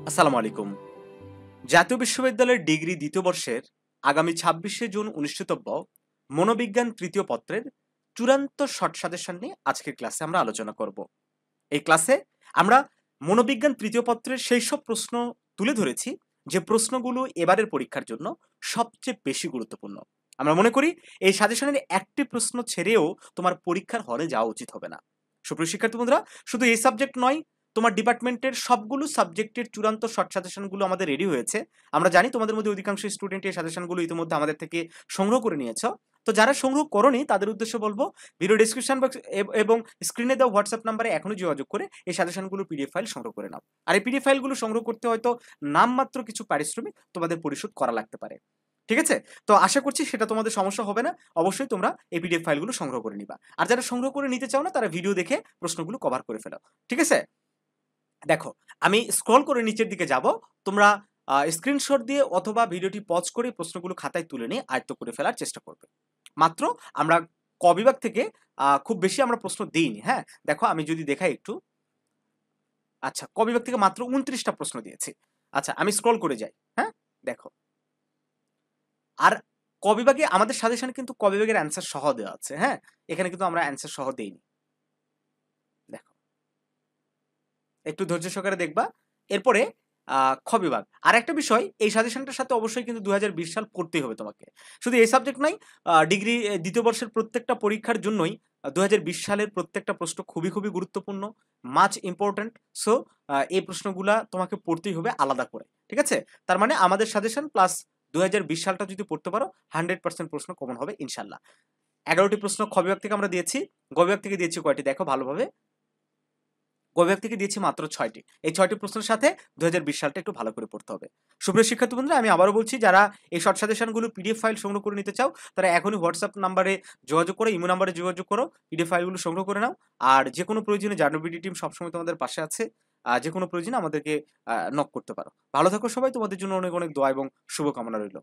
আসসালামু আলাইকুম। জাতীয় বিশ্ববিদ্যালয়ের ডিগ্রি দ্বিতীয় বর্ষের আগামী ২৬শে জুন অনুষ্ঠিতব্য মনোবিজ্ঞান তৃতীয় পত্রের চূড়ান্ত শর্ট সাজেশন নিয়ে আজকের ক্লাসে আমরা আলোচনা করব। এই ক্লাসে আমরা মনোবিজ্ঞান তৃতীয় পত্রের সেই সব প্রশ্ন তুলে ধরেছি যে প্রশ্নগুলো এবারের পরীক্ষার জন্য সবচেয়ে বেশি গুরুত্বপূর্ণ। আমরা মনে করি এই সাজেশনের একটি প্রশ্ন ছেড়েও তোমার পরীক্ষার হলে যাওয়া উচিত হবে না। সুপ্রিয় শিক্ষার্থী বন্ধুরা, শুধু এই সাবজেক্ট নয়, তোমার ডিপার্টমেন্টের সবগুলো সাবজেক্টের চূড়ান্ত শর্ট সাজেশনগুলো আমাদের রেডি হয়েছে। আমরা জানি তোমাদের মধ্যে অধিকাংশ স্টুডেন্ট এই সাজেশনগুলো ইতিমধ্যে আমাদের থেকে সংগ্রহ করে নিয়েছো। তো যারা সংগ্রহ করোনি তাদের উদ্দেশ্যে বলবো, ভিডিও ডেসক্রিপশন বক্স এবং স্ক্রিনে দেওয়া হোয়াটসঅ্যাপ নাম্বারে এখনই যোগাযোগ করে এই সাজেশনগুলো পিডিএফ ফাইল সংগ্রহ করে নাও। আর এই পিডিএফ ফাইলগুলো সংগ্রহ করতে হয়তো নামমাত্র কিছু পারিশ্রমিক তোমাদের পরিশোধ করা লাগতে পারে। ঠিক আছে? তো আশা করছি সেটা তোমাদের সমস্যা হবে না। অবশ্যই তোমরা এই পিডিএফ ফাইলগুলো সংগ্রহ করে নিবা। আর যারা সংগ্রহ করে নিতে চাও না তারা ভিডিও দেখে প্রশ্নগুলো কভার করে ফেলো। ঠিক আছে? দেখো, আমি স্ক্রল করে নিচের দিকে যাব। তোমরা স্ক্রিনশট দিয়ে অথবা ভিডিওটি পজ করে প্রশ্নগুলো খাতায় তুলে নিয়ে আয়ত্ত করে ফেলার চেষ্টা করবে। মাত্র আমরা ক বিভাগ থেকে খুব বেশি আমরা প্রশ্ন দেইনি, হ্যাঁ? দেখো আমি যদি দেখাই একটু। আচ্ছা, ক বিভাগ থেকে মাত্র ২৯ টা প্রশ্ন দিয়েছি। আচ্ছা, আমি স্ক্রল করে যাই, হ্যাঁ? দেখো। আর ক বিভাগে আমাদের সাজেশনে কিন্তু ক বিভাগের অ্যান্সার সহ দেওয়া আছে, হ্যাঁ? এখানে কিন্তু আমরা অ্যান্সার সহ দেইনি। দেখো। একটু ধৈর্য সহকারে দেখবা। এরপরে খ বিভাগ। আরেকটা বিষয়, এই সাজেশনটার সাথে অবশ্যই কিন্তু ২০২০ সাল পড়তেই হবে তোমাকে। শুধু এই সাবজেক্ট নয়, ডিগ্রি দ্বিতীয় বর্ষের প্রত্যেকটা পরীক্ষার জন্যই ২০২০ সালের প্রত্যেকটা প্রশ্ন খুবই গুরুত্বপূর্ণ, মাচ ইম্পোর্টেন্ট। সো এই প্রশ্নগুলা তোমাকে পড়তেই হবে আলাদা করে। ঠিক আছে? তার মানে আমাদের সাজেশন প্লাস ২০২০ সালটা যদি পড়তে পারো 100% প্রশ্ন কমন হবে ইনশাআল্লাহ। ১১ টি প্রশ্ন খ বিভাগ থেকে আমরা দিয়েছি। গ বিভাগ থেকে দিয়েছি কয়টি দেখো ভালোভাবে। গ বিভাগ থেকে দিয়েছি মাত্র ৬ টি। এই ৬ টি প্রশ্নের সাথে ২০২০ সালটা একটু ভালো করে পড়তে হবে। সুপ্রিয় শিক্ষার্থী বন্ধুরা, আমি আবারও বলছি, যারা এই শর্ট সাজেশনগুলো পিডিএফ ফাইল সংগ্রহ করে নিতে চাও তারা এখনই হোয়াটসঅ্যাপ নাম্বারে যোগাযোগ করো, ইমো নাম্বারে যোগাযোগ করো, পিডিএফ ফাইলগুলো সংগ্রহ করে নাও। আর যেকোনো প্রয়োজনে জার্নাল বিডি টিম সবসময় তোমাদের পাশে আছে। যেকোনো প্রয়োজনে আমাদেরকে নক করতে পারো। ভালো থাকো সবাই, তোমাদের জন্য অনেক দোয়া এবং শুভকামনা রইল।